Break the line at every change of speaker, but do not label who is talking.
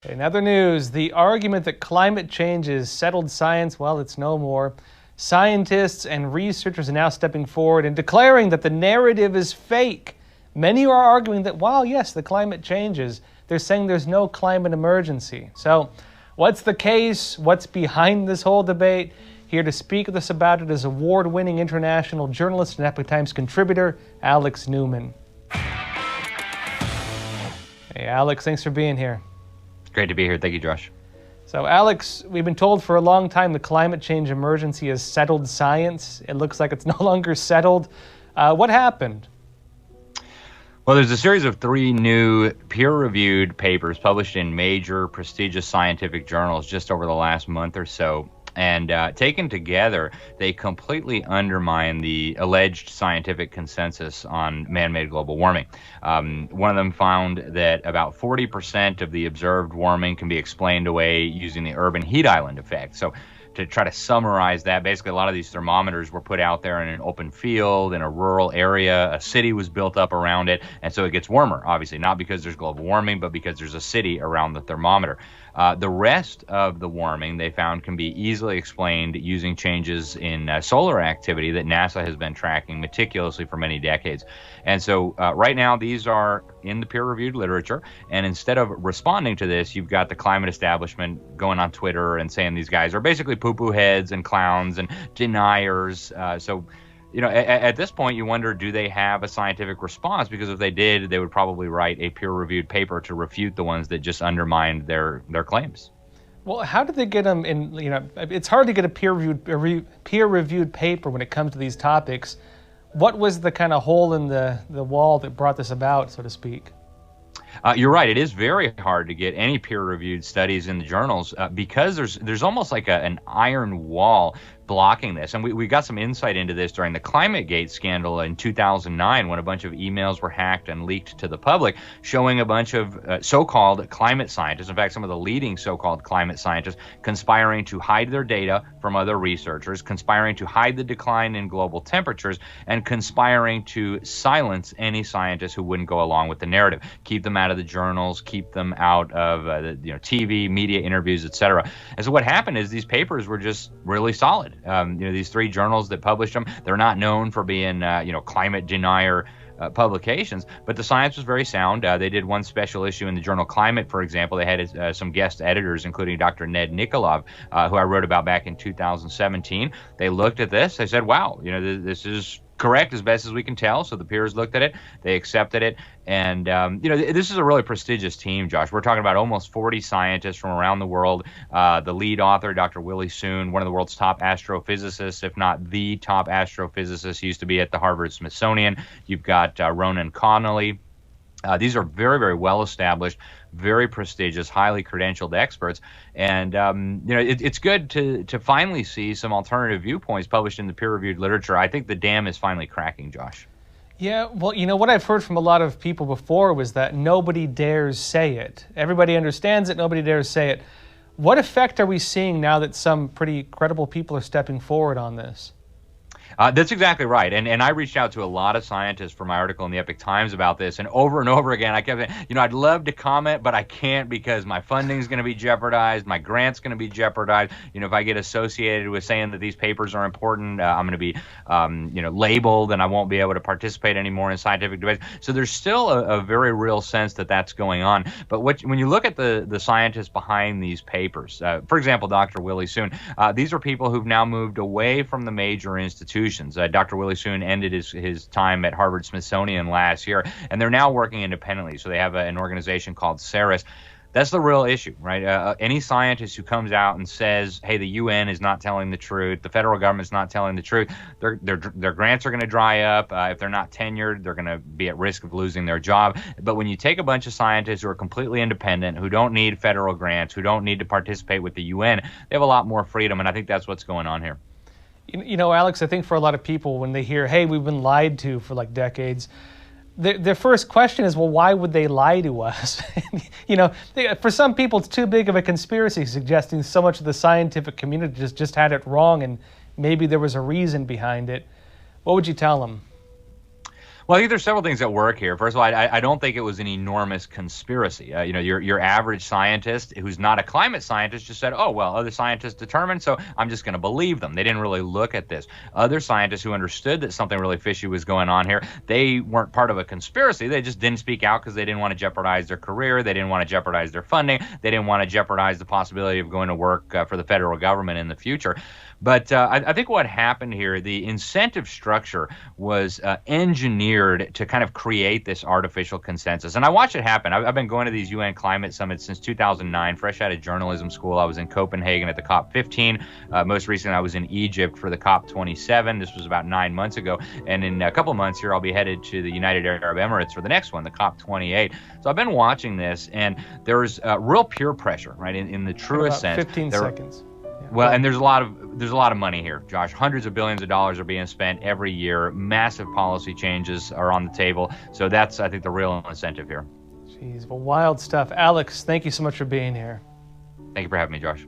In other news, the argument that climate change is settled science, well, it's no more. Scientists and researchers are now stepping forward and declaring that the narrative is fake. Many are arguing that while, yes, the climate changes, they're saying there's no climate emergency. So, what's the case? What's behind this whole debate? Here to speak with us about it is award-winning international journalist and Epoch Times contributor, Alex Newman. Hey, Alex, thanks for being here.
Great to be here. Thank you, Josh.
So, Alex, we've been told for a long time the climate change emergency is settled science. It looks like it's no longer settled. What happened?
Well, there's a series of 3 new peer-reviewed papers published in major prestigious scientific journals just over the last month or so. And taken together, they completely undermine the alleged scientific consensus on man-made global warming. One of them found that about 40% of the observed warming can be explained away using the urban heat island effect. So to try to summarize that, basically a lot of these thermometers were put out there in an open field, in a rural area. A city was built up around it, and so it gets warmer, obviously, not because there's global warming, but because there's a city around the thermometer. The rest of the warming, they found, can be easily explained using changes in solar activity that NASA has been tracking meticulously for many decades. And so right now, these are in the peer-reviewed literature, and instead of responding to this, you've got the climate establishment going on Twitter and saying these guys are basically poo-poo heads and clowns and deniers. You know, at this point, you wonder, do they have a scientific response? Because if they did, they would probably write a peer-reviewed paper to refute the ones that just undermined their claims.
Well, how did they get them in? You know, it's hard to get a peer-reviewed paper when it comes to these topics. What was the kind of hole in the wall that brought this about, so to speak?
You're right. It is very hard to get any peer-reviewed studies in the journals because there's almost like an iron wall blocking this. And we got some insight into this during the ClimateGate scandal in 2009 when a bunch of emails were hacked and leaked to the public showing a bunch of so-called climate scientists, in fact, some of the leading so-called climate scientists, conspiring to hide their data from other researchers, conspiring to hide the decline in global temperatures, and conspiring to silence any scientists who wouldn't go along with the narrative, keep them out of the journals, keep them out of TV, media interviews, etc. And so what happened is these papers were just really solid. These 3 journals that published them, they're not known for being, climate denier publications, but the science was very sound. They did one special issue in the journal Climate, for example. They had some guest editors, including Dr. Ned Nikolov, who I wrote about back in 2017. They looked at this. They said, wow, this is correct as best as we can tell. So the peers looked at it, they accepted it, and this is a really prestigious team, Josh. We're talking about almost 40 scientists from around the world. The lead author, Dr. Willie Soon, one of the world's top astrophysicists, if not the top astrophysicist, he used to be at the Harvard Smithsonian. You've got Ronan Connolly. These are very, very well established, very prestigious, highly credentialed experts, and it's good to finally see some alternative viewpoints published in the peer-reviewed literature. I think the dam is finally cracking, Josh.
Yeah, well, what I've heard from a lot of people before was that nobody dares say it. Everybody understands it, nobody dares say it. What effect are we seeing now that some pretty credible people are stepping forward on this?
That's exactly right. And I reached out to a lot of scientists for my article in the Epoch Times about this. And over again, I kept saying, I'd love to comment, but I can't because my funding is going to be jeopardized. My grant's going to be jeopardized. If I get associated with saying that these papers are important, I'm going to be, labeled and I won't be able to participate anymore in scientific debates. So there's still a very real sense that that's going on. But when you look at the scientists behind these papers, for example, Dr. Willie Soon, these are people who've now moved away from the major institutions. Dr. Willie Soon ended his time at Harvard Smithsonian last year, and they're now working independently. So they have an organization called CERES. That's the real issue, right? Any scientist who comes out and says, hey, the UN is not telling the truth, the federal government's not telling the truth, their grants are going to dry up. If they're not tenured, they're going to be at risk of losing their job. But when you take a bunch of scientists who are completely independent, who don't need federal grants, who don't need to participate with the UN, they have a lot more freedom, and I think that's what's going on here.
Alex, I think for a lot of people, when they hear, hey, we've been lied to for like decades, their first question is, well, why would they lie to us? For some people, it's too big of a conspiracy, suggesting so much of the scientific community just had it wrong and maybe there was a reason behind it. What would you tell them?
Well, I think there's several things at work here. First of all, I don't think it was an enormous conspiracy. Your average scientist who's not a climate scientist just said, oh, well, other scientists determined, so I'm just going to believe them. They didn't really look at this. Other scientists who understood that something really fishy was going on here, they weren't part of a conspiracy. They just didn't speak out because they didn't want to jeopardize their career. They didn't want to jeopardize their funding. They didn't want to jeopardize the possibility of going to work for the federal government in the future. But I think what happened here, the incentive structure was engineered to kind of create this artificial consensus. And I watch it happen. I've been going to these UN climate summits since 2009, fresh out of journalism school. I was in Copenhagen at the COP15. Most recently, I was in Egypt for the COP27. This was about 9 months ago. And in a couple months here, I'll be headed to the United Arab Emirates for the next one, the COP28. So I've been watching this, and there's real peer pressure, right, in the truest sense.
15 seconds.
Well, and there's a lot of money here, Josh. Hundreds of billions of dollars are being spent every year. Massive policy changes are on the table. So that's, I think, the real incentive here.
Jeez, well, wild stuff. Alex, thank you so much for being here.
Thank you for having me, Josh.